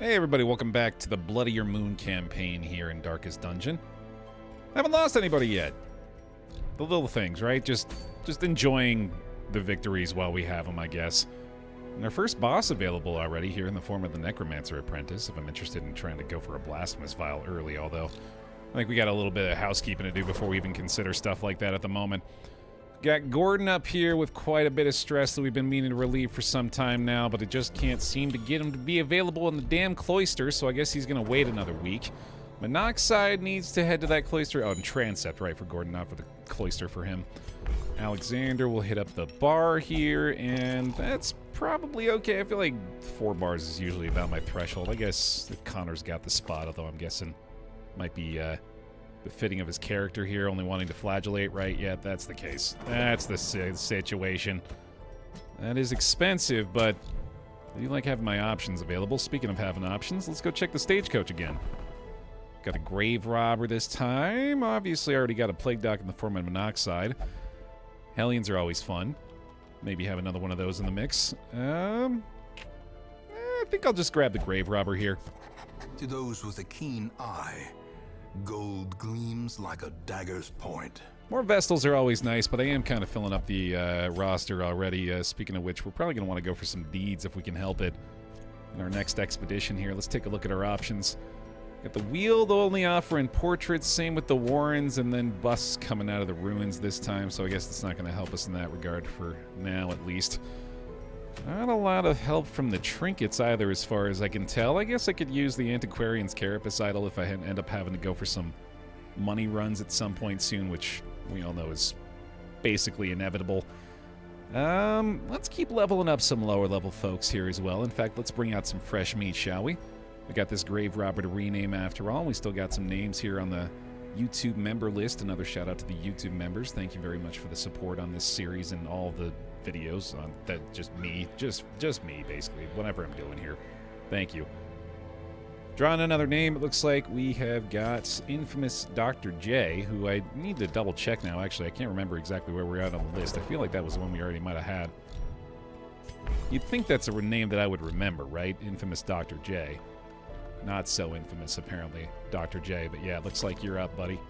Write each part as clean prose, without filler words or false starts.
Hey everybody, welcome back to the Bloodier Moon campaign here in Darkest Dungeon. Haven't lost anybody yet. The little things, right? Just enjoying the victories while we have them, I guess. And our first boss available already here in the form of the Necromancer Apprentice, if I'm interested in trying to go for a Blasphemous Vial early, although I think we got a little bit of housekeeping to do before we even consider stuff like that at the moment. Got Gordon up here with quite a bit of stress that we've been meaning to relieve for some time now, but it just can't seem to get him to be available in the damn cloister, so I guess he's gonna wait another week. Monoxide needs to head to that cloister. Oh, and Transept, right, for Gordon, not for the cloister for him. Alexander will hit up the bar here, and that's probably okay. I feel like 4 bars is usually about my threshold. I guess if Connor's got the spot, although I'm guessing might be, befitting of his character here, only wanting to flagellate, right? Yeah, that's the case. That's the situation. That is expensive, but I do like having my options available. Speaking of having options, let's go check the stagecoach again. Got a grave robber this time. Obviously, I already got a plague dock in the form of monoxide. Hellions are always fun. Maybe have another one of those in the mix. I think I'll just grab the grave robber here. To those with a keen eye, gold gleams like a dagger's point. More Vestals are always nice, but I am kind of filling up the roster already. Speaking of which, we're probably going to want to go for some deeds if we can help it in our next expedition here. Let's take a look at our options. Got the Weald only offering portraits, same with the Warrens, and then busts coming out of the ruins this time, so I guess it's not going to help us in that regard for now, at least. Not a lot of help from the trinkets either, as far as I can tell. I guess I could use the Antiquarian's Carapace Idol if I end up having to go for some money runs at some point soon, which we all know is basically inevitable. Let's keep leveling up some lower level folks here as well. In fact, let's bring out some fresh meat, shall we? We got this grave robber to rename after all. We still got some names here on the YouTube member list. Another shout out to the YouTube members. Thank you very much for the support on this series and all the videos on that. Just me basically, whatever I'm doing here. Thank you. Drawing another name, it looks like we have got infamous Dr. J, who I need to double check now. Actually, I can't remember exactly where we're at on the list. I feel like that was the one we already might have had. You'd think that's a name that I would remember, right? Infamous Dr. J. Not so infamous, apparently, Dr. J. But yeah, it looks like you're up, buddy.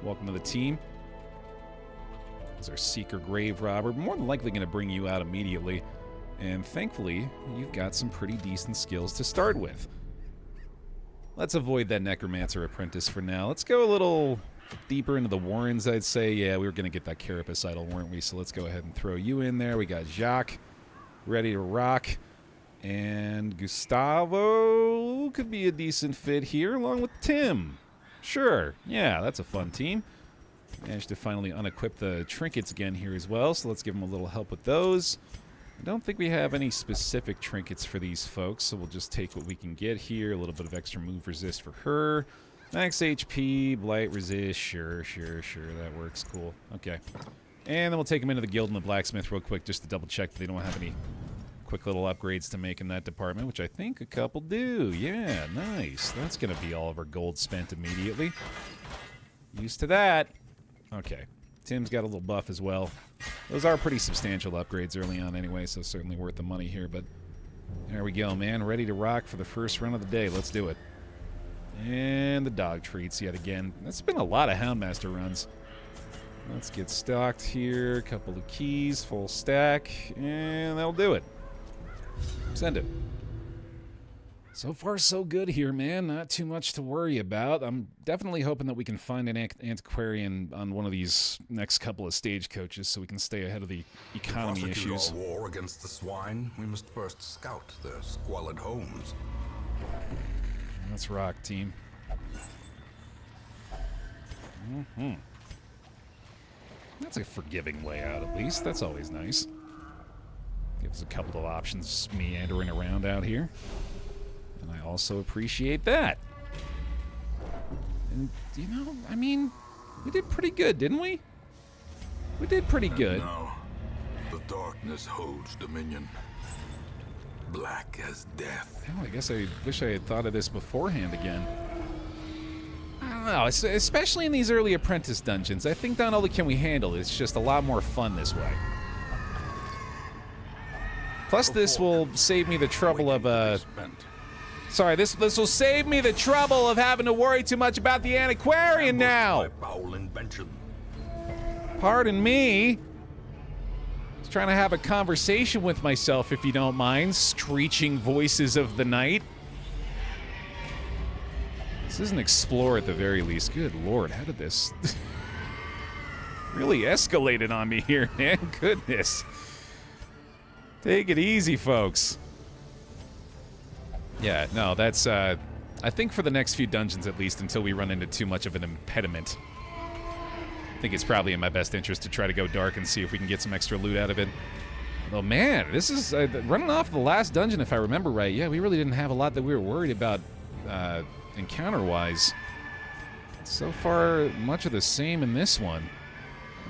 Welcome to the team. Is our Seeker Grave Robber. More than likely going to bring you out immediately. And thankfully, you've got some pretty decent skills to start with. Let's avoid that Necromancer Apprentice for now. Let's go a little deeper into the Warrens, I'd say. Yeah, we were going to get that Carapace Idol, weren't we? So let's go ahead and throw you in there. We got Jacques ready to rock. And Gustavo could be a decent fit here, along with Tim. Sure, yeah, that's a fun team. Managed to finally unequip the trinkets again here as well, so let's give them a little help with those. I don't think we have any specific trinkets for these folks, so we'll just take what we can get here. A little bit of extra move resist for her. Max HP, blight resist, sure, that works, cool. Okay. And then we'll take them into the guild and the blacksmith real quick just to double check that they don't have any quick little upgrades to make in that department, which I think a couple do. Yeah, nice. That's going to be all of our gold spent immediately. Used to that. Okay. Tim's got a little buff as well. Those are pretty substantial upgrades early on anyway, so certainly worth the money here, but there we go, man. Ready to rock for the first run of the day. Let's do it. And the dog treats yet again. That's been a lot of Houndmaster runs. Let's get stocked here. A couple of keys, full stack, and that'll do it. Send it. So far, so good here, man. Not too much to worry about. I'm definitely hoping that we can find an antiquarian on one of these next couple of stagecoaches so we can stay ahead of the economy issues. To prosecute our war against the swine, we must first scout their squalid homes. Let's rock, team. That's a forgiving way out, at least. That's always nice. Gives a couple of options meandering around out here. And I also appreciate that. And, you know, I mean, we did pretty good, didn't we? We did pretty good. Now, the darkness holds dominion. Black as death. Hell, I guess I wish I had thought of this beforehand again. I don't know, especially in these early apprentice dungeons. I think not only can we handle it, it's just a lot more fun this way. Plus, this will save me the trouble of Sorry, this will save me the trouble of having to worry too much about the antiquarian now. My foul invention. Pardon me. Just trying to have a conversation with myself, if you don't mind, screeching voices of the night. This is an explorer at the very least. Good lord, how did this really escalated on me here, man? Goodness. Take it easy, folks. Yeah, no, that's, I think for the next few dungeons at least, until we run into too much of an impediment, I think it's probably in my best interest to try to go dark and see if we can get some extra loot out of it. Oh man, this is, running off the last dungeon, if I remember right, yeah, we really didn't have a lot that we were worried about, encounter-wise. So far, much of the same in this one.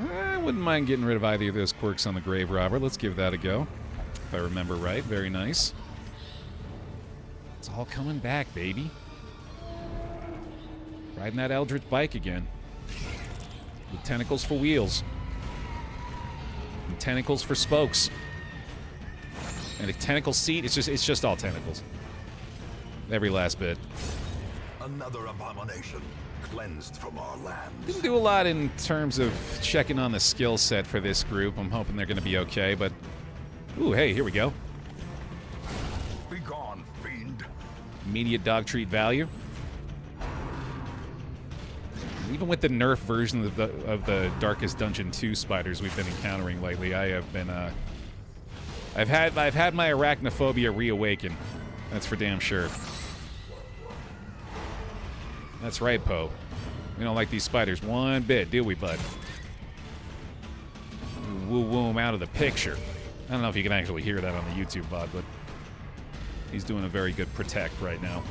I wouldn't mind getting rid of either of those quirks on the Grave Robber. Let's give that a go, if I remember right. Very nice. It's all coming back, baby. Riding that Eldritch bike again. With tentacles for wheels. And tentacles for spokes. And a tentacle seat, it's just all tentacles. Every last bit. Another abomination cleansed from our lands. Didn't do a lot in terms of checking on the skill set for this group. I'm hoping they're going to be okay, but... Ooh, hey, here we go. Be gone, fiend. Immediate dog treat value. Even with the nerf version of the Darkest Dungeon 2 spiders we've been encountering lately, I have been, I've had my arachnophobia reawaken. That's for damn sure. That's right, Poe. We don't like these spiders one bit, do we, bud? Woo-woo him out of the picture. I don't know if you can actually hear that on the YouTube VOD, but he's doing a very good protect right now.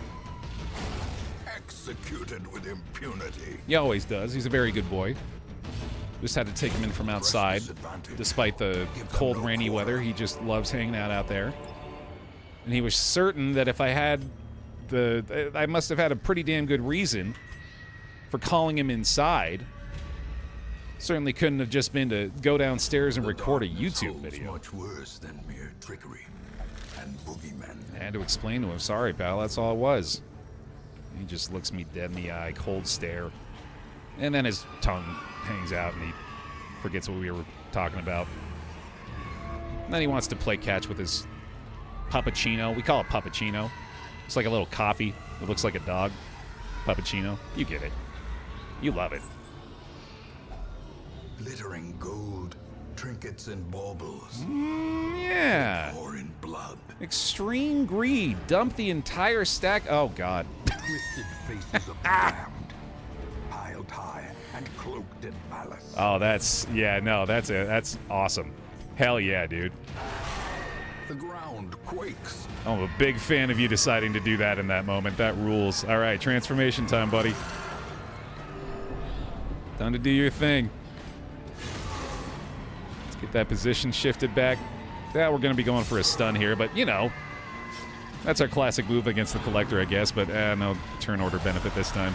Executed with impunity. He always does. He's a very good boy. Just had to take him in from outside. Despite the cold, rainy weather, he just loves hanging out there. And he was certain that if I had I must have had a pretty damn good reason for calling him inside. Certainly couldn't have just been to go downstairs and record a YouTube video. Much worse than mere trickery and boogeymen. I had to explain to him, sorry, pal, that's all it was. He just looks me dead in the eye, cold stare. And then his tongue hangs out and he forgets what we were talking about. And then he wants to play catch with his puppuccino. We call it puppuccino. It's like a little coffee. It looks like a dog. Puppuccino. You get it. You love it. Glittering gold, trinkets and baubles. Yeah. Or in blood. Extreme greed. Dump the entire stack. Oh, God. Twisted faces of the damned. Piled high and cloaked in malice. Oh, that's... Yeah, no, that's awesome. Hell yeah, dude. The ground quakes. I'm a big fan of you deciding to do that in that moment. That rules. All right, transformation time, buddy. Time to do your thing. Let's get that position shifted back. Yeah, we're going to be going for a stun here, but, you know, that's our classic move against the Collector, I guess, but no turn order benefit this time.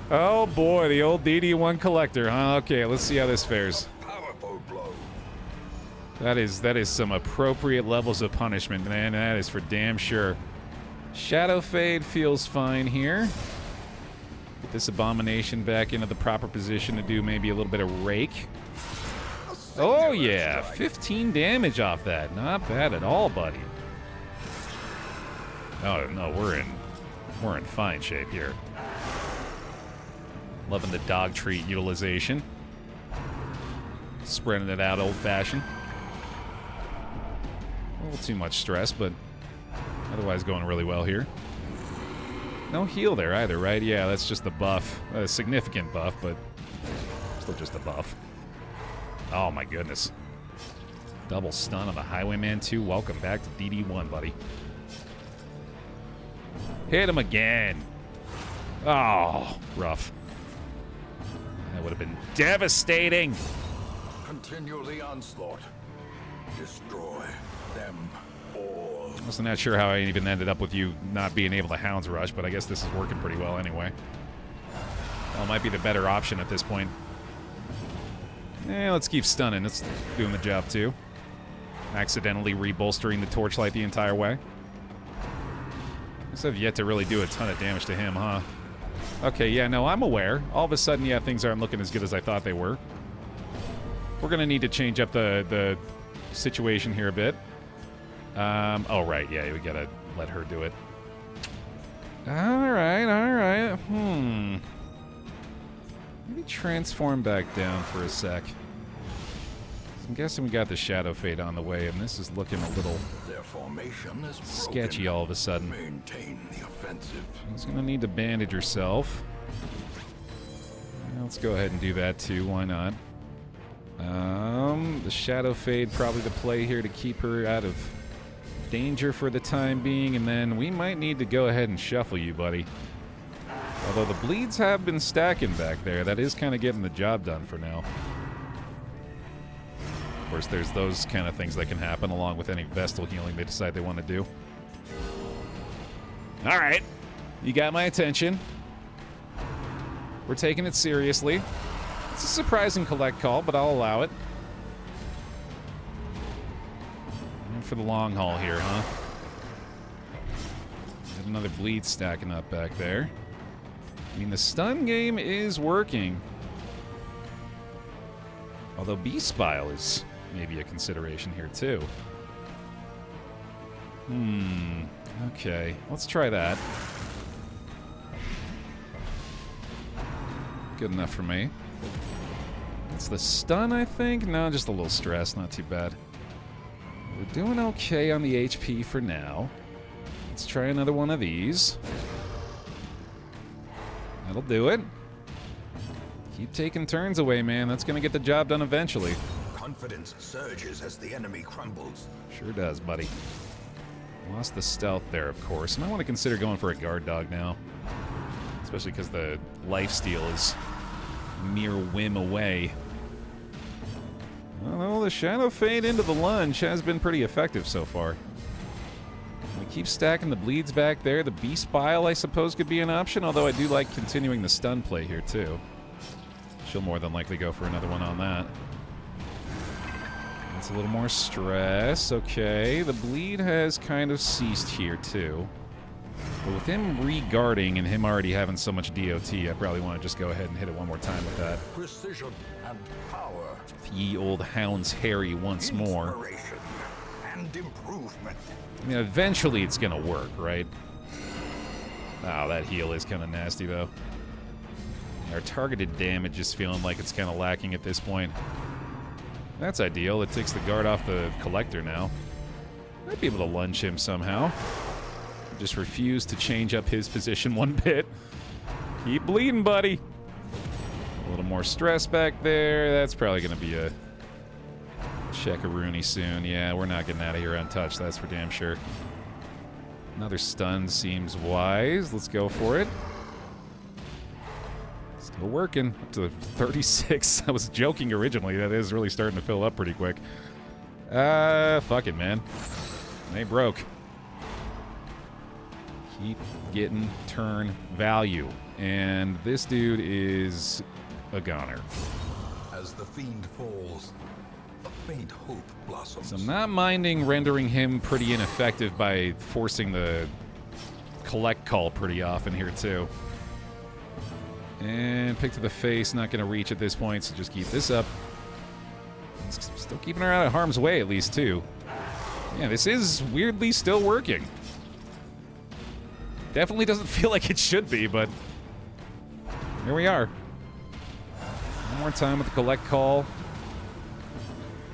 Oh, boy, the old DD1 Collector, huh? Okay, let's see how this fares. Powerful blow. That is some appropriate levels of punishment, man. That is for damn sure. Shadow Fade feels fine here. Get this abomination back into the proper position to do maybe a little bit of rake. Oh yeah, 15 damage off that. Not bad at all, buddy. Oh no, we're in fine shape here. Loving the dog treat utilization. Spreading it out old-fashioned. A little too much stress, but otherwise going really well here. No heal there either, right? Yeah, that's just the buff. A significant buff, but still just a buff. Oh my goodness. Double stun on the Highwayman 2. Welcome back to DD1, buddy. Hit him again. Oh, rough. That would have been devastating. Continue the onslaught. Destroy them all. I wasn't that sure how I even ended up with you not being able to Hounds Rush, but I guess this is working pretty well anyway. Well, it might be the better option at this point. Let's keep stunning. It's doing the job too. Accidentally rebolstering the torchlight the entire way. Guess I've yet to really do a ton of damage to him, huh? Okay, yeah, no, I'm aware. All of a sudden, yeah, things aren't looking as good as I thought they were. We're going to need to change up the situation here a bit. Oh, right, yeah, we got to let her do it. All right. Maybe transform back down for a sec. I'm guessing we got the Shadow Fade on the way, and this is looking a little Their formation is sketchy all of a sudden. Maintain the offensive. He's going to need to bandage herself. Let's go ahead and do that too. Why not? The Shadow Fade probably the play here to keep her out of danger for the time being, and then we might need to go ahead and shuffle you, buddy. Although the bleeds have been stacking back there, that is kind of getting the job done for now. Of course, there's those kind of things that can happen along with any Vestal healing they decide they want to do. All right, you got my attention. We're taking it seriously. It's a surprising collect call, but I'll allow it. And for the long haul here, huh? Got another bleed stacking up back there. I mean, the stun game is working. Although Beast Pile is maybe a consideration here, too. Okay, let's try that. Good enough for me. It's the stun, I think? No, just a little stress, not too bad. We're doing okay on the HP for now. Let's try another one of these. That'll do it. Keep taking turns away, man. That's going to get the job done eventually. Confidence surges as the enemy crumbles. Sure does, buddy. Lost the stealth there, of course. Might want to consider going for a guard dog now. Especially because the lifesteal is mere whim away. Well, the Shadow Fade into the lunge has been pretty effective so far. We keep stacking the bleeds back there. The Beast Pile, I suppose, could be an option, although I do like continuing the stun play here, too. She'll more than likely go for another one on that. That's a little more stress. Okay, the bleed has kind of ceased here, too. But with him re-guarding and him already having so much DOT, I probably want to just go ahead and hit it one more time with that. Precision and power. Ye old hounds harry once more. Inspiration and improvement. I mean, eventually it's going to work, right? Oh, that heal is kind of nasty, though. Our targeted damage is feeling like it's kind of lacking at this point. That's ideal. It takes the guard off the collector now. Might be able to lunge him somehow. Just refuse to change up his position one bit. Keep bleeding, buddy. A little more stress back there. That's probably going to be a check-a-rooney soon. Yeah, we're not getting out of here untouched. That's for damn sure. Another stun seems wise. Let's go for it. Still working. Up to 36. I was joking originally. That is really starting to fill up pretty quick. Fuck it, man. They broke. Keep getting turn value. And this dude is a goner. As the fiend falls, a faint hope blossoms. So I'm not minding rendering him pretty ineffective by forcing the collect call pretty often here, too. And pick to the face, not going to reach at this point, so just keep this up. Still keeping her out of harm's way, at least, too. Yeah, this is weirdly still working. Definitely doesn't feel like it should be, but here we are. One more time with the collect call.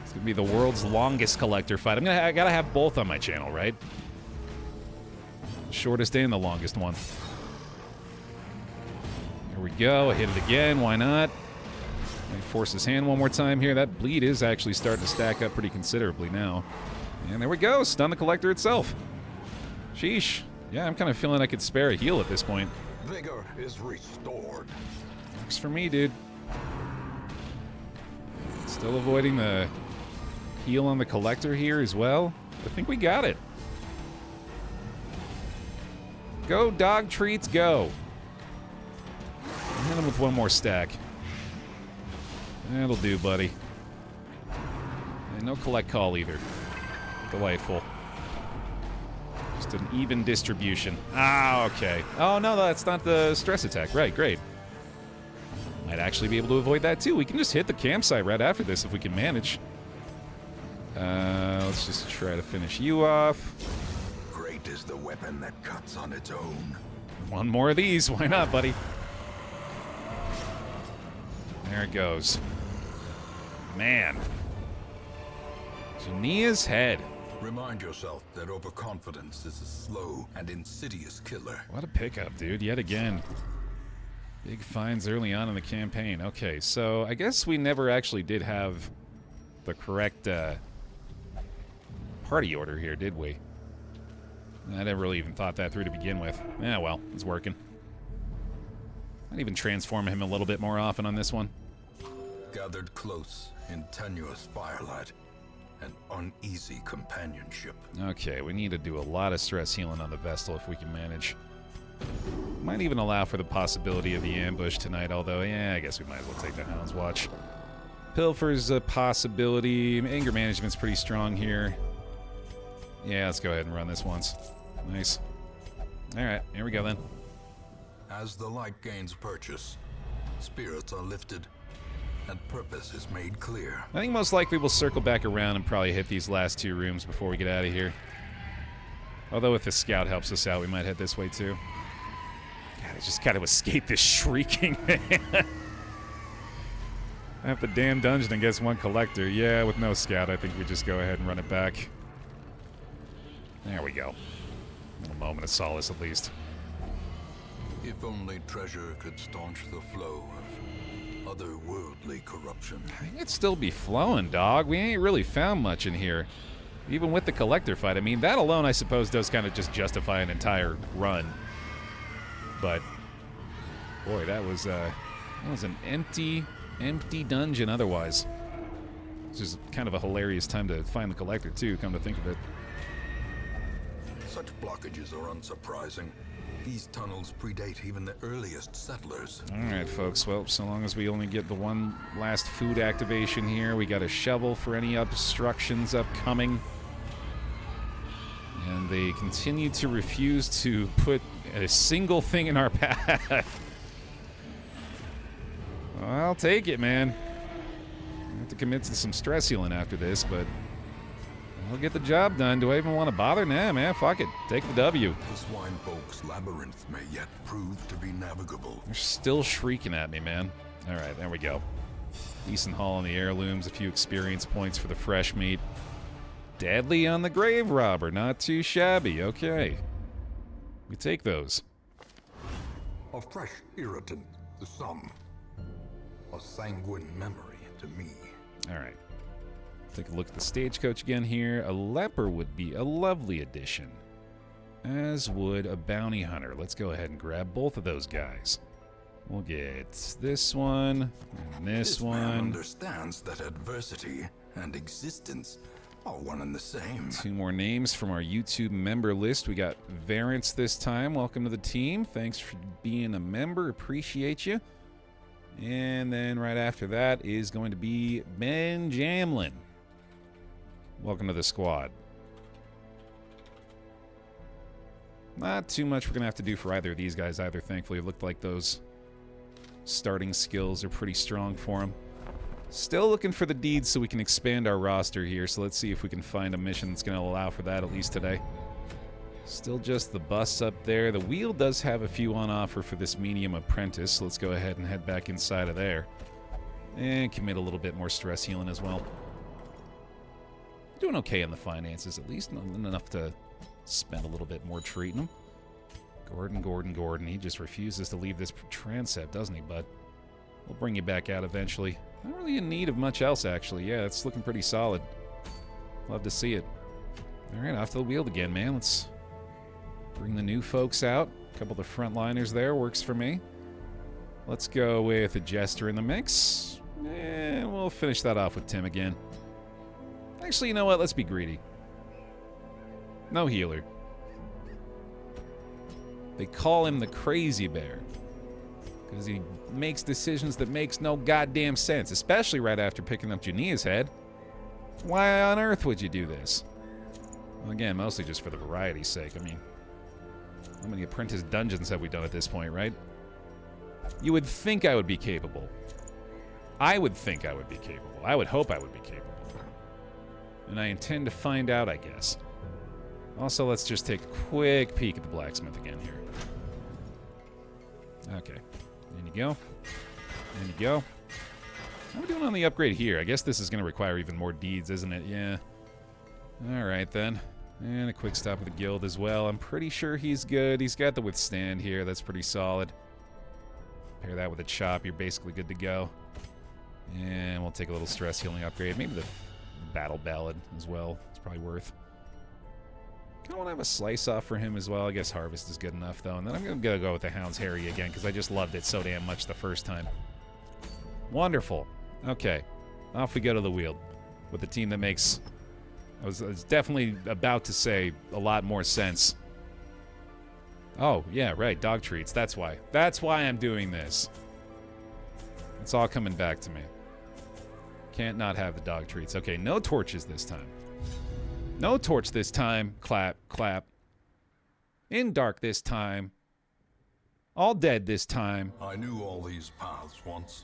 It's going to be the world's longest collector fight. I gotta have both on my channel, right? Shortest and the longest one. Here we go. I hit it again. Why not? Let me force his hand one more time here. That bleed is actually starting to stack up pretty considerably now. And there we go. Stun the collector itself. Sheesh. Yeah, I'm kind of feeling I could spare a heal at this point. Vigor is restored. Works for me, dude. Still avoiding the heal on the collector here as well. I think we got it. Go, dog treats, go. Hit him with one more stack. That'll do, buddy. And no collect call either. Delightful. left. An even distribution. Ah, okay. Oh, no, that's not the stress attack. Right, great. Might actually be able to avoid that, too. We can just hit the campsite right after this if we can manage. Let's just try to finish you off. Great is the weapon that cuts on its own. One more of these. Why not, buddy? There it goes. Man. Jania's head. Remind yourself that overconfidence is a slow and insidious killer. What a pickup, dude. Yet again. Big finds early on in the campaign. Okay, so I guess we never actually did have the correct party order here, did we? I never really even thought that through to begin with. Yeah, well, it's working. Might even transform him a little bit more often on this one. Gathered close in tenuous firelight and uneasy companionship. Okay, we need to do a lot of stress healing on the Vestal if we can manage. Might even allow for the possibility of the ambush tonight, although, yeah, I guess we might as well take the Hound's Watch. Pilfer's a possibility. Anger management's pretty strong here. Yeah, let's go ahead and run this once. Nice. Alright, here we go then. As the light gains purchase, spirits are lifted and purpose is made clear. I think most likely we'll circle back around and probably hit these last two rooms before we get out of here. Although if the scout helps us out, we might head this way too. God, I just gotta escape this shrieking, man. I have the damn dungeon against one collector. Yeah, with no scout, I think we just go ahead and run it back. There we go. A moment of solace, at least. If only treasure could staunch the flow of otherworldly corruption. I think it'd still be flowing, dog. We ain't really found much in here. Even with the collector fight. I mean, that alone, I suppose, does kind of just justify an entire run. But, boy, that was an empty dungeon otherwise. Which is kind of a hilarious time to find the collector, too, come to think of it. Such blockages are unsurprising. These tunnels predate even the earliest settlers. Alright, folks. Well, so long as we only get the one last food activation here, we got a shovel for any obstructions upcoming. And they continue to refuse to put a single thing in our path. Well, I'll take it, man. I have to commit to some stress healing after this, but we'll get the job done. Do I even want to bother? Nah, man, fuck it. Take the W. The Swinefolk's labyrinth may yet prove to be navigable. They're still shrieking at me, man. All right, there we go. Decent haul on the heirlooms, a few experience points for the fresh meat. Deadly on the grave robber, not too shabby. Okay. We take those. A fresh irritant to some. A sanguine memory to me. All right. Take a look at the stagecoach again here. A leper would be a lovely addition, as would a bounty hunter. Let's go ahead and grab both of those guys. We'll get this one and this one. Man understands that adversity and existence are one and the same. Two more names from our YouTube member list. We got Varence this time. Welcome to the team. Thanks for being a member. Appreciate you. And then right after that is going to be Ben Jamlin. Welcome to the squad. Not too much we're going to have to do for either of these guys either, thankfully. It looked like those starting skills are pretty strong for them. Still looking for the deeds so we can expand our roster here, so let's see if we can find a mission that's going to allow for that at least today. Still just the bus up there. The Weald does have a few on offer for this medium apprentice, so let's go ahead and head back inside of there. And commit a little bit more stress healing as well. Doing okay in the finances, at least. Not enough to spend a little bit more treating him. Gordon. He just refuses to leave this transept, doesn't he, bud? We'll bring you back out eventually. Not really in need of much else, actually. Yeah, it's looking pretty solid. Love to see it. All right, off to the Weald again, man. Let's bring the new folks out. A couple of the frontliners there works for me. Let's go with a Jester in the mix. And we'll finish that off with Tim again. Actually, you know what? Let's be greedy. No healer. They call him the Crazy Bear because he makes decisions that makes no goddamn sense, especially right after picking up Jania's head. Why on earth would you do this? Well, again, mostly just for the variety's sake. I mean, how many apprentice dungeons have we done at this point, right? You would think I would be capable. I would think I would be capable. I would hope I would be capable. And I intend to find out, I guess. Also, let's just take a quick peek at the blacksmith again here. Okay. In you go. In you go. How are we doing on the upgrade here? I guess this is going to require even more deeds, isn't it? Yeah. Alright, then. And a quick stop at the guild as well. I'm pretty sure he's good. He's got the withstand here. That's pretty solid. Pair that with a chop. You're basically good to go. And we'll take a little stress healing upgrade. Maybe the battle ballad as well. It's probably worth. Kind of want to have a slice off for him as well. I guess harvest is good enough, though. And then I'm going to go with the Hound's Harry again, because I just loved it so damn much the first time. Wonderful. Okay. Off we go to the Weald. With the team that makes... I was definitely about to say a lot more sense. Oh, yeah, right. Dog treats. That's why. That's why I'm doing this. It's all coming back to me. Can't not have the dog treats. Okay, no torches this time. No torch this time. Clap, clap. In dark this time. All dead this time. I knew all these paths once.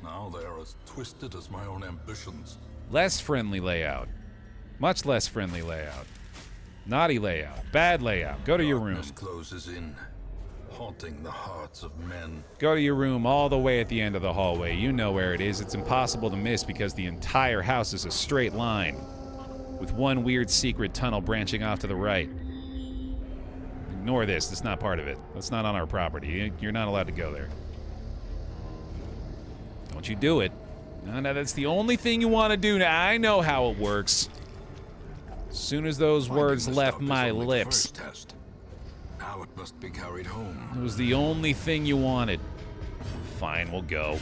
Now they are as twisted as my own ambitions. Less friendly layout. Much less friendly layout. Naughty layout. Bad layout. Go to your room. Darkness closes in, haunting the hearts of men. Go to your room all the way at the end of the hallway. You know where it is. It's impossible to miss because the entire house is a straight line, with one weird secret tunnel branching off to the right. Ignore this. That's not part of it. That's not on our property. You're not allowed to go there. Don't you do it. No, that's the only thing you want to do now. I know how it works. As soon as those words left my lips. Test. Now it must be carried home. It was the only thing you wanted. Fine, we'll go.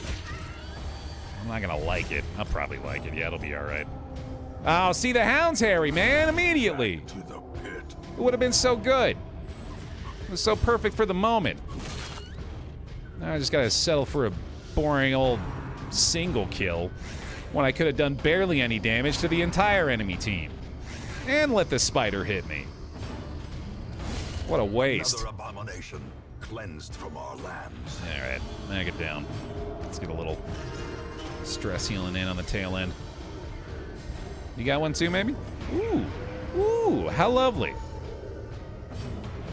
I'm not gonna like it. I'll probably like it. Yeah, it'll be alright. Oh, see the Hound's Harry, man, immediately. To the pit. It would have been so good. It was so perfect for the moment. Now I just gotta settle for a boring old single kill when I could have done barely any damage to the entire enemy team. And let the spider hit me. What a waste. Another abomination cleansed from our lands. Alright, knock it down. Let's get a little stress healing in on the tail end. You got one too, maybe? Ooh. Ooh, how lovely.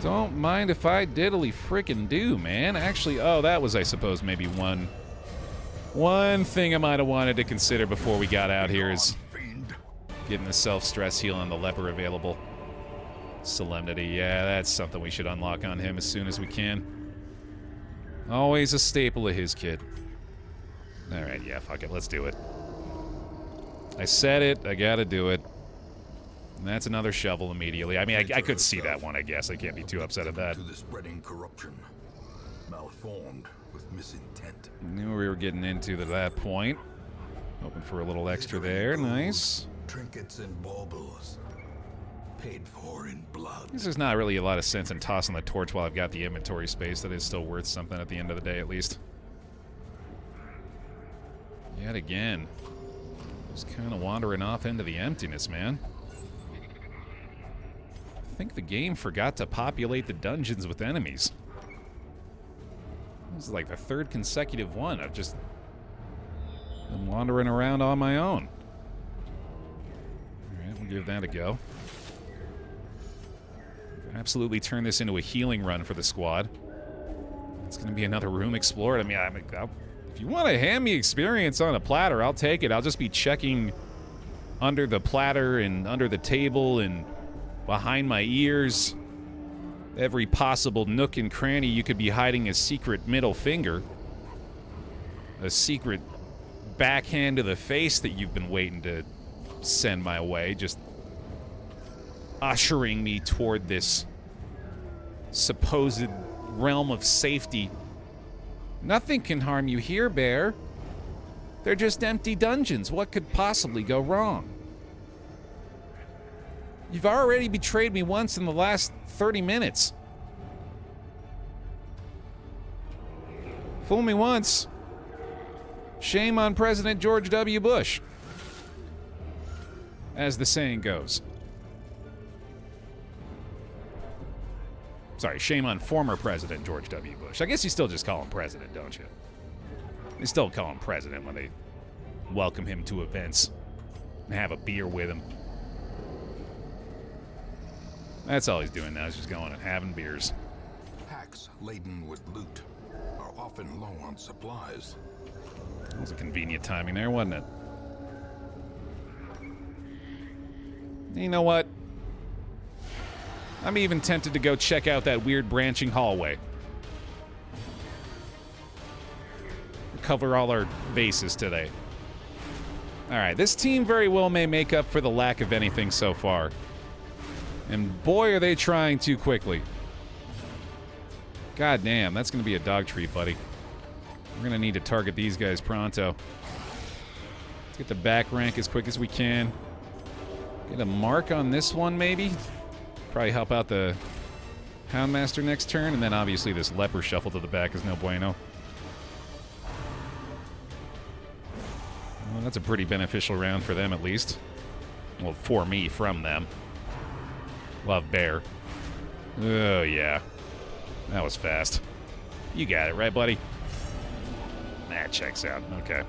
Don't mind if I diddly frickin' do, man. Actually, oh, that was, I suppose, maybe one thing I might have wanted to consider before we got out here is getting the self-stress heal on the leper available. Solemnity, yeah, that's something we should unlock on him as soon as we can. Always a staple of his kit. Alright, yeah, fuck it, let's do it. I said it, I gotta do it. And that's another shovel immediately. I mean, I could see that one, I guess. I can't be too upset at that. To the spreading corruption, malformed with misintent. Knew we were getting into to that point. Hoping for a little extra there, nice. Trinkets and baubles, paid for in blood. There's not really a lot of sense in tossing the torch while I've got the inventory space. That is still worth something at the end of the day, at least. Yet again. Just kind of wandering off into the emptiness, man. I think the game forgot to populate the dungeons with enemies. This is like the third consecutive one. I've just been wandering around on my own. Alright, we'll give that a go. Absolutely turn this into a healing run for the squad. It's going to be another room explored. I mean, if you want to hand me experience on a platter, I'll take it. I'll just be checking under the platter and under the table and behind my ears. Every possible nook and cranny you could be hiding a secret middle finger. A secret backhand to the face that you've been waiting to send my way. Just ushering me toward this supposed realm of safety. Nothing can harm you here, Baer. They're just empty dungeons. What could possibly go wrong? You've already betrayed me once in the last 30 minutes. Fool me once. Shame on President George W. Bush. As the saying goes. Sorry, shame on former President George W. Bush. I guess you still just call him president, don't you? They still call him president when they welcome him to events and have a beer with him. That's all he's doing now, is just going and having beers. Packs laden with loot are often low on supplies. That was a convenient timing there, wasn't it? You know what? I'm even tempted to go check out that weird branching hallway. Cover all our bases today. Alright, this team very well may make up for the lack of anything so far. And boy, are they trying too quickly. God damn, that's going to be a dog treat, buddy. We're going to need to target these guys pronto. Let's get the back rank as quick as we can. Get a mark on this one, maybe. Probably help out the Houndmaster next turn, and then obviously this leper shuffle to the back is no bueno. Well, that's a pretty beneficial round for them, at least. Well, for me, from them. Love Baer. Oh, yeah. That was fast. You got it, right, buddy? That checks out. Okay.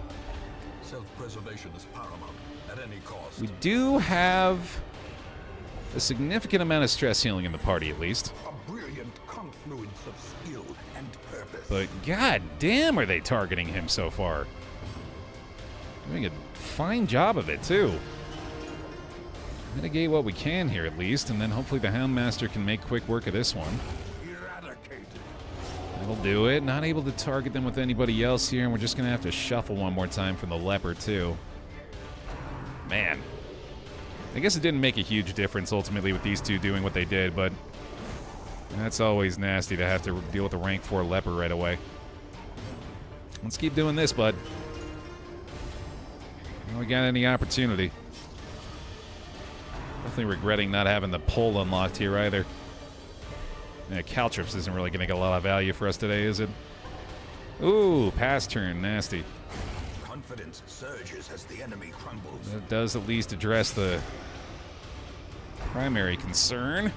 Self-preservation is paramount at any cost. We do have a significant amount of stress healing in the party, at least. A brilliant confluence of skill and purpose. But god damn, are they targeting him so far? Doing a fine job of it, too. Mitigate what we can here, at least, and then hopefully the Houndmaster can make quick work of this one. Eradicated. That'll do it. Not able to target them with anybody else here, and we're just going to have to shuffle one more time from the leper, too. Man. I guess it didn't make a huge difference, ultimately, with these two doing what they did, but that's always nasty to have to deal with a rank 4 leper right away. Let's keep doing this, bud. We got any opportunity. Definitely regretting not having the pole unlocked here either. Yeah, Caltrips isn't really going to get a lot of value for us today, is it? Ooh, pass turn, nasty. Confidence surges as the enemy crumbles. That does at least address the primary concern.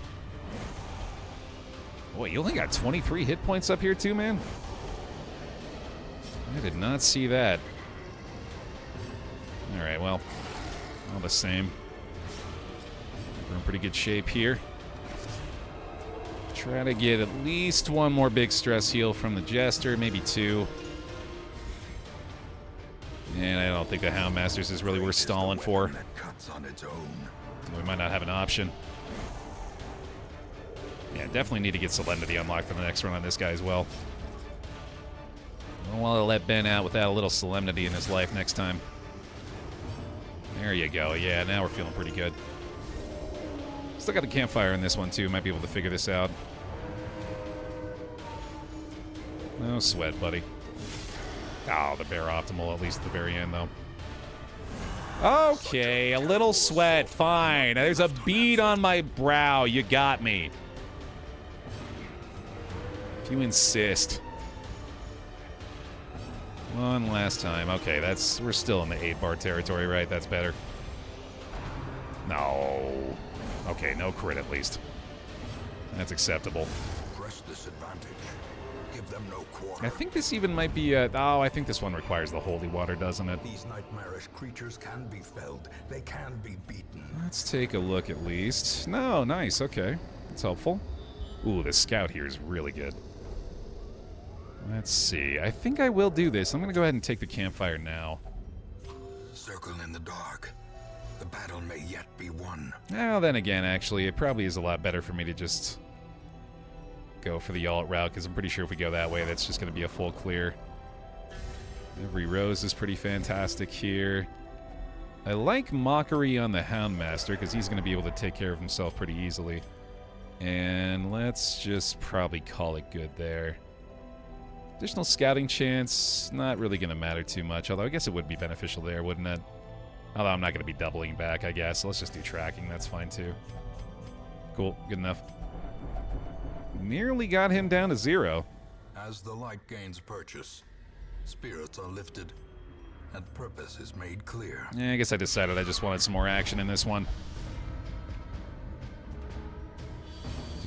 Boy, you only got 23 hit points up here too, man? I did not see that. Alright, well, all the same. We're in pretty good shape here. Try to get at least one more big stress heal from the Jester, maybe two. And I don't think the Houndmasters is really worth stalling for. We might not have an option. Yeah, definitely need to get Solemnity unlocked for the next run on this guy as well. I don't want to let Ben out without a little Solemnity in his life next time. There you go. Yeah, now we're feeling pretty good. Still got the campfire in this one, too. Might be able to figure this out. No sweat, buddy. Oh, the Baer optimal, at least at the very end, though. Okay, a little sweat. Fine. There's a bead on my brow. You got me. If you insist. One last time. Okay, we're still in the 8-bar territory, right? That's better. No. Okay, no crit at least. That's acceptable. Press disadvantage. Give them no quarter. I think this even might be oh, I think this one requires the holy water, doesn't it? These nightmarish creatures can be felled. They can be beaten. Let's take a look at least. No, nice. Okay. That's helpful. Ooh, the scout here is really good. Let's see. I think I will do this. I'm going to go ahead and take the campfire now. Circle in the dark. The battle may yet be won. Now then again, actually, it probably is a lot better for me to just go for the alt route, because I'm pretty sure if we go that way, that's just going to be a full clear. Every rose is pretty fantastic here. I like Mockery on the Houndmaster, because he's going to be able to take care of himself pretty easily. And let's just probably call it good there. Additional scouting chance, not really going to matter too much, although I guess it would be beneficial there, wouldn't it? Although I'm not going to be doubling back, I guess. So let's just do tracking, that's fine too. Cool, good enough. Nearly got him down to 0. As the light gains purchase, spirits are lifted, and purpose is made clear. Yeah, I guess I decided I just wanted some more action in this one.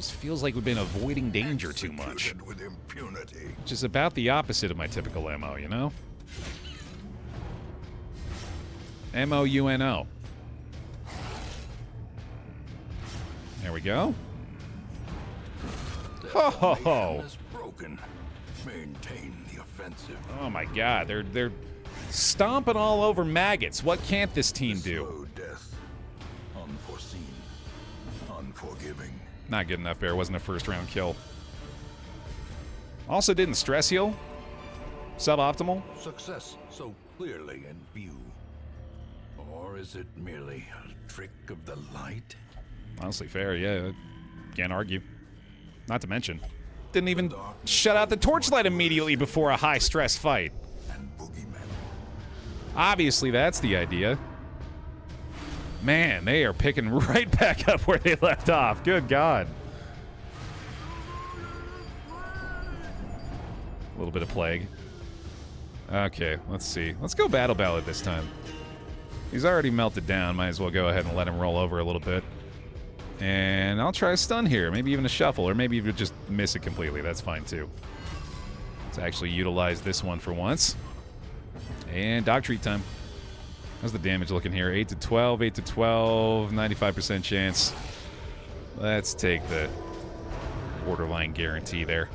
just feels like we've been avoiding danger too much. Executed with impunity. Which is about the opposite of my typical MO, you know? M-O-U-N-O. There we go. Ho ho ho! Is broken. Maintain the offensive. Oh my god, they're stomping all over maggots. What can't this team do? Slow death. Unforeseen. Unforgiving. Not good enough, Baer. Wasn't a first round kill. Also didn't stress heal. Suboptimal. Success so clearly in view. Or is it merely a trick of the light? Honestly, fair, yeah. Can't argue. Not to mention, didn't even shut out the torchlight immediately before a high-stress fight. And boogeymen. Obviously, that's the idea. Man, they are picking right back up where they left off. Good God. A little bit of plague. Okay, let's see. Let's go Battle Ballad this time. He's already melted down. Might as well go ahead and let him roll over a little bit. And I'll try a stun here. Maybe even a shuffle, or maybe even just miss it completely. That's fine, too. Let's actually utilize this one for once. And dog treat time. How's the damage looking here? 8 to 12, 8 to 12, 95% chance. Let's take the borderline guarantee there.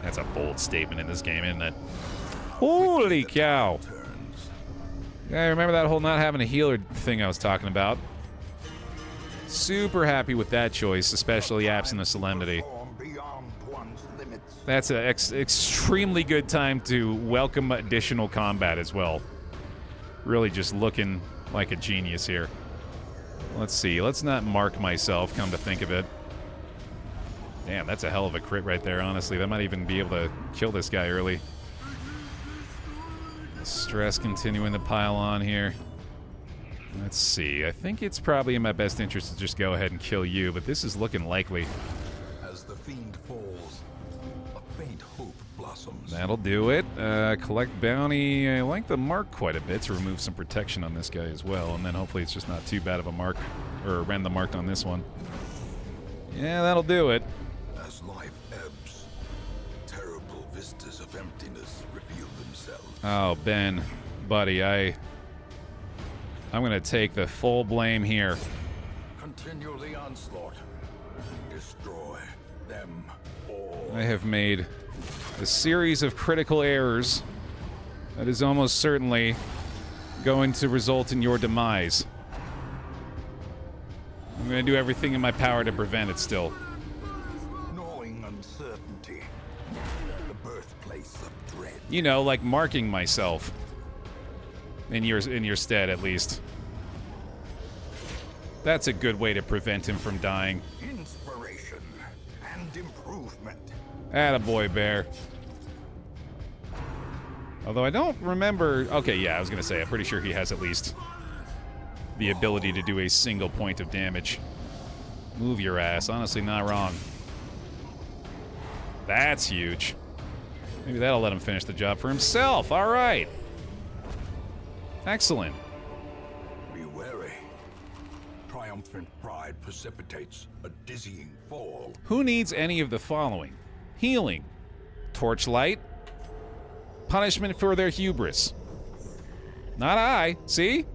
That's a bold statement in this game, isn't it? Holy cow. Yeah, remember that whole not having a healer thing I was talking about? Super happy with that choice, especially absent of Solemnity. That's an extremely good time to welcome additional combat as well. Really just looking like a genius here. Let's see. Let's not mark myself, come to think of it. Damn, that's a hell of a crit right there, honestly. That might even be able to kill this guy early. Stress continuing to pile on here. Let's see. I think it's probably in my best interest to just go ahead and kill you, but this is looking likely. As the fiend falls, a faint hope blossoms. That'll do it. Collect bounty. I like the mark quite a bit to remove some protection on this guy as well, and then hopefully it's just not too bad of a mark, or rend the marked on this one. Yeah, that'll do it. As life ebbs, terrible vistas of emptiness reveal themselves. Oh, Ben, buddy, I'm gonna take the full blame here. Continue the onslaught. Destroy them all. I have made a series of critical errors that is almost certainly going to result in your demise. I'm gonna do everything in my power to prevent it still. Knowing uncertainty. The birthplace of dread. You know, like marking myself. In your stead, at least. That's a good way to prevent him from dying. Inspiration and improvement. Attaboy, Baer. Although I don't remember... Okay, yeah, I was going to say, I'm pretty sure he has at least the ability to do a single point of damage. Move your ass. Honestly, not wrong. That's huge. Maybe that'll let him finish the job for himself. All right. Excellent. Be wary. Triumphant pride precipitates a dizzying fall. Who needs any of the following? Healing, torchlight, punishment for their hubris. Not I. See?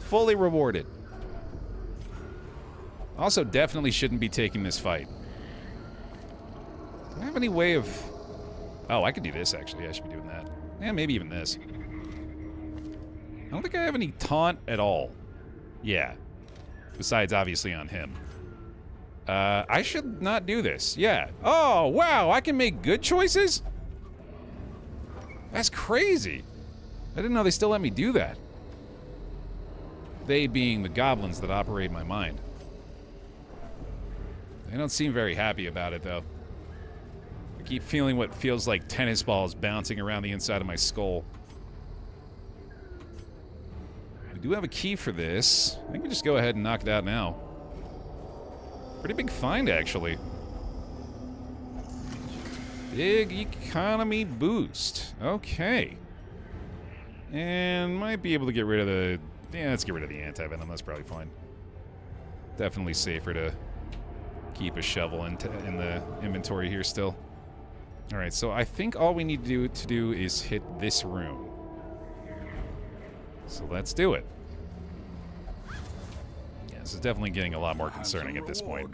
Fully rewarded. Also, definitely shouldn't be taking this fight. Do I have any way of... Oh, I could do this, actually. I should be doing that. Yeah, maybe even this. I don't think I have any taunt at all. Yeah. Besides, obviously, on him. I should not do this. Yeah. Oh, wow. I can make good choices? That's crazy. I didn't know they still let me do that. They being the goblins that operate my mind. They don't seem very happy about it, though. I keep feeling what feels like tennis balls bouncing around the inside of my skull. We do have a key for this. I think we just go ahead and knock it out now. Pretty big find, actually. Big economy boost. Okay. And might be able to get rid of the... Yeah, let's get rid of the anti-venom. That's probably fine. Definitely safer to keep a shovel in the inventory here still. All right, so I think all we need to do is hit this room. So let's do it. Yeah, this is definitely getting a lot more concerning at this point.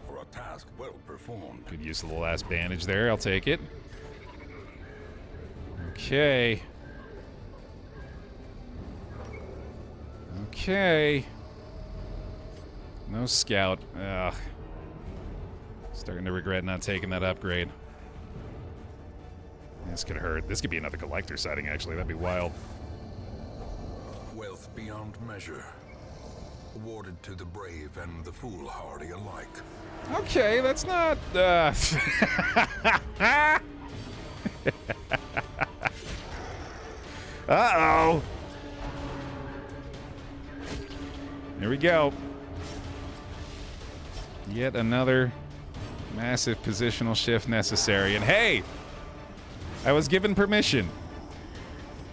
For a task well performed. Good use of the last bandage there. I'll take it. Okay. Okay. No scout. Ugh. Starting to regret not taking that upgrade. This could hurt. This could be another collector sighting, actually. That'd be wild. Wealth beyond measure. Awarded to the brave and the foolhardy alike. Okay, that's not... Uh-oh. Here we go. Yet another massive positional shift necessary. And hey! I was given permission.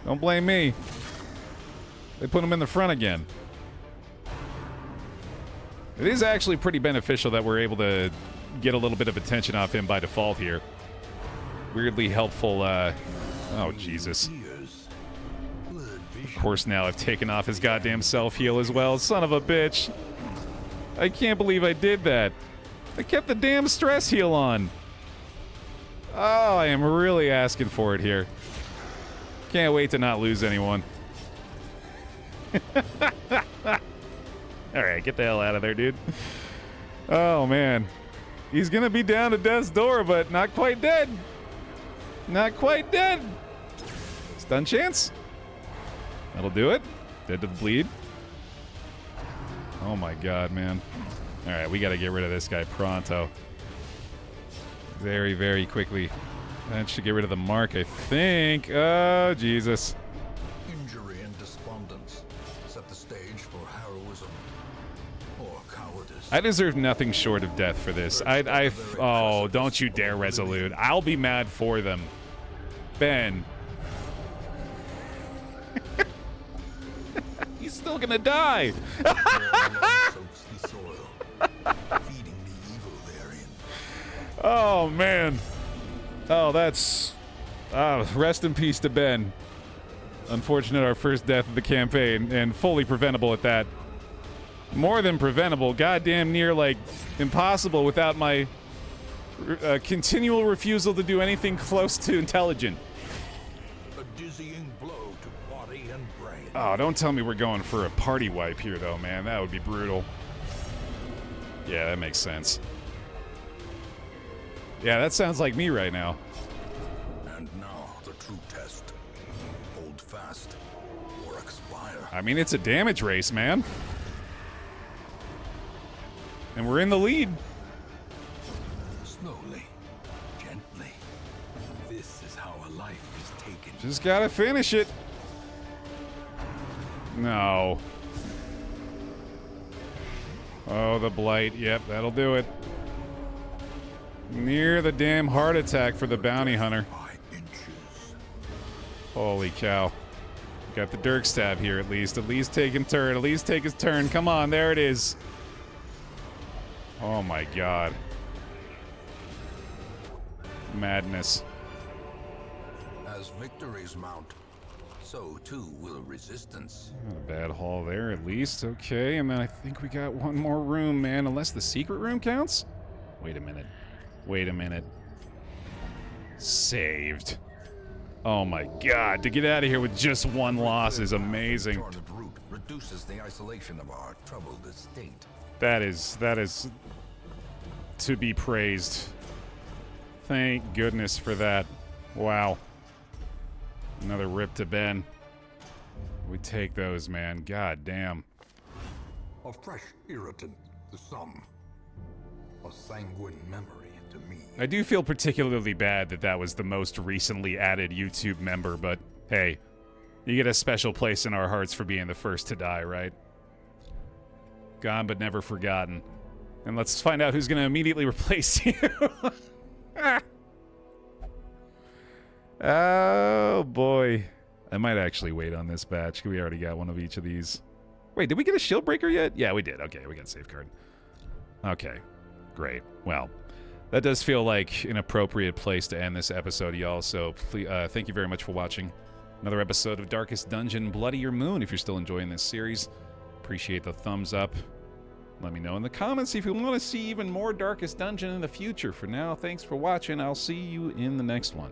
Don't blame me. They put him in the front again. It is actually pretty beneficial that we're able to get a little bit of attention off him by default here. Weirdly helpful, oh, Jesus. Of course, now I've taken off his goddamn self-heal as well. Son of a bitch. I can't believe I did that. I kept the damn stress heal on. Oh, I am really asking for it here. Can't wait to not lose anyone. Alright, get the hell out of there, dude. Oh, man. He's gonna be down to death's door, but not quite dead. Not quite dead. Stun chance? That'll do it. Dead to the bleed. Oh my god, man. Alright, we gotta get rid of this guy pronto. Very, very quickly. That should get rid of the mark, I think. Oh, Jesus. Injury and despondence set the stage for heroism or cowardice. I deserve nothing short of death for this. Oh, don't you dare Resolute. I'll be mad for them. Ben. He's still gonna die. Oh, man. Oh, that's... rest in peace to Ben. Unfortunate, our first death of the campaign, and fully preventable at that. More than preventable, goddamn near, like, impossible without my continual refusal to do anything close to intelligent. A dizzying blow to body and brain. Oh, don't tell me we're going for a party wipe here, though, man. That would be brutal. Yeah, that makes sense. Yeah, that sounds like me right now. And now, the true test. Hold fast, or expire. I mean, it's a damage race, man. And we're in the lead. Slowly, gently. This is how a life is taken. Just gotta finish it. No. Oh, the blight. Yep, that'll do it. Near the damn heart attack for the bounty hunter. Holy cow. Got the Dirk stab here at least. At least taking turn. At least take his turn. Come on, there it is. Oh my god. Madness. As victories mount, so too will resistance. Not a bad haul there at least. Okay, and then I think we got one more room, man. Unless the secret room counts? Wait a minute. Wait a minute. Saved. Oh my god, to get out of here with just one loss is amazing. Route reduces the isolation of our troubled estate. That is to be praised. Thank goodness for that. Wow. Another rip to Ben. We take those, man. God damn. A fresh irritant, the sum. A sanguine memory to me. I do feel particularly bad that that was the most recently added YouTube member, but hey, you get a special place in our hearts for being the first to die, right? Gone but never forgotten. And let's find out who's going to immediately replace you. Oh, boy. I might actually wait on this batch. We already got one of each of these. Wait, did we get a Shieldbreaker yet? Yeah, we did. Okay, we got Safeguard. Okay, great. Well, that does feel like an appropriate place to end this episode, y'all. So please, thank you very much for watching another episode of Darkest Dungeon, Bloodier Moon. If you're still enjoying this series, appreciate the thumbs up. Let me know in the comments if you want to see even more Darkest Dungeon in the future. For now, thanks for watching. I'll see you in the next one.